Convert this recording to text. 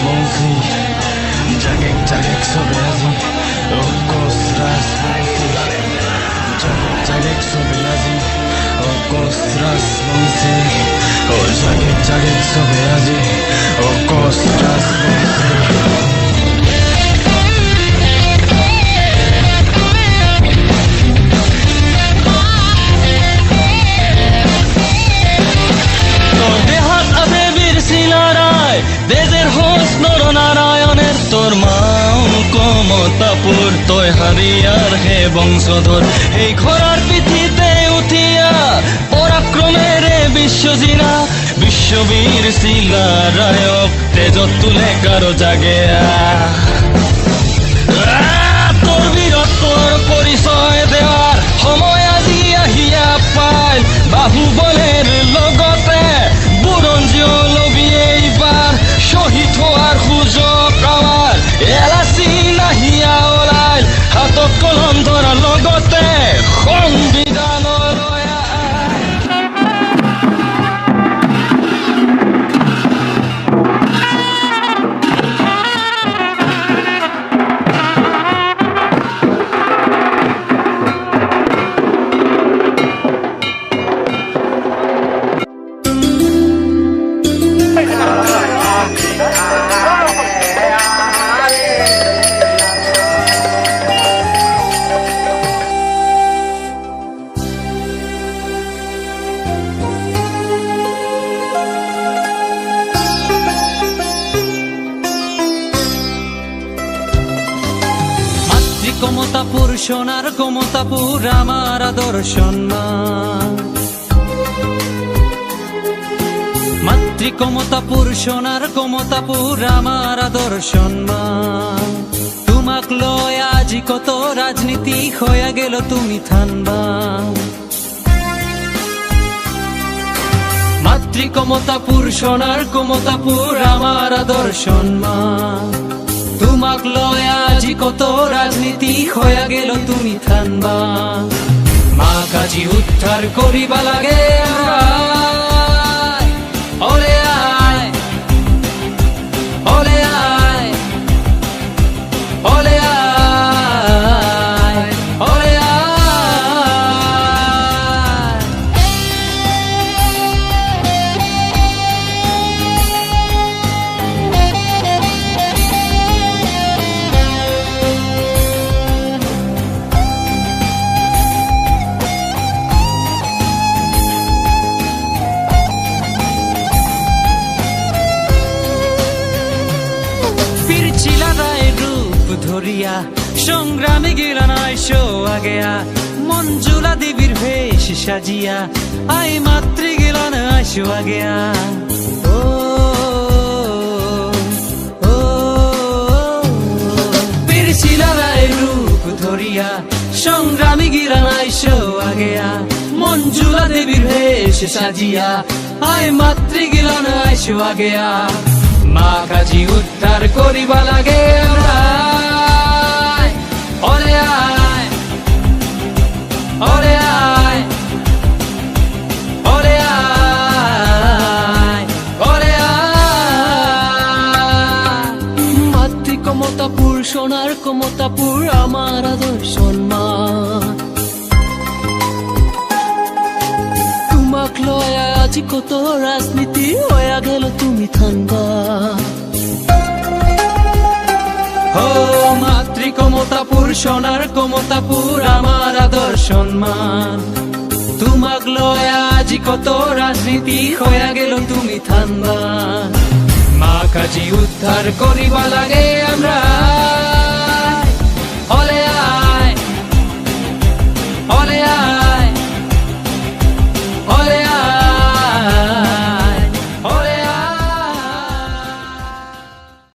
mąsy. Jagiek sobie jadzi, okos raz mąsy. Jagiek sobie jadzi, okos raz mąsy. Jagiek sobie jadzi, okos raz mąsy. দেজের হোস নরনারায়ণের তোর মাও কমতাপুর তয় হারিয়ার হে বংশধর এই খরার পিঠিতে উঠিয়া পরাক্রমের বিশ্বজিনা বিশ্ববীর শিলা রায়ক তেজত তুলে কারো জাগে তোর বীরত্বর পরিচয় দেওয়ার সময় আজি আহিয়া পাইল বাহুবলের লগতে বুৰঞ্জীয় লবি এইবাৰ শহীদ হোৱাৰ সুযোগ আমাৰ এলাচি নাহিয়া ওলাইল হাতত কলম ধৰাৰ লগতে সংবিধানলৈ কমতাপুর সোনার কমতাপুর আমার আদর্শ সম্মান মাতৃ কমতাপুর সোনার কমতাপুর আমার আদর্শ সম্মান তোমাক লয় আজি কত রাজনীতি হয়ে গেল তুমি থানবা মাতৃ কমতাপুর সোনার কমতাপুর আমার আদর্শ সম্মান তোমাক লয় আজি কত রাজনীতি হয়ে গেল তুমি থানবা মা কাজী উদ্ধার করিবা লাগে ওলে আয় ওলে আয় ওলে আয় ওলে ধরিয়া সংগ্রামী গেলা নাইশো আগেয়া মঞ্জুলা দেবীর ভেষ সাজিয়া আই মাতৃ গেলা নাইশো আগেয়া ও ও পিরছিলা রায় রূপ ধরিয়া সংগ্রামী গেলা নাইশো আগেয়া মঞ্জুলা দেবীর ভেষ সাজিয়া আই মাতৃ গেলা নাইশো আগেয়া মা কাজী উদ্ধার করিবা লাগে আমরা ওলে আয় ওলে আয় ওলে আয় ওলে আয় মাতৃ কমতাপুর সোনার কমতাপুর আমার আদর্শ সম্মান তোমাক লয় আজি কত রাজনীতি হয়ে গেল তুমি থানবা ও মাতৃ কমতাপুর সোনার কমতাপুর আমার আদর্শ সম্মান তোমাক লয় আজি কত রাজনীতি হয়ে গেল তুমি থানবা মা কাজী উদ্ধার করিবা লাগে আমরা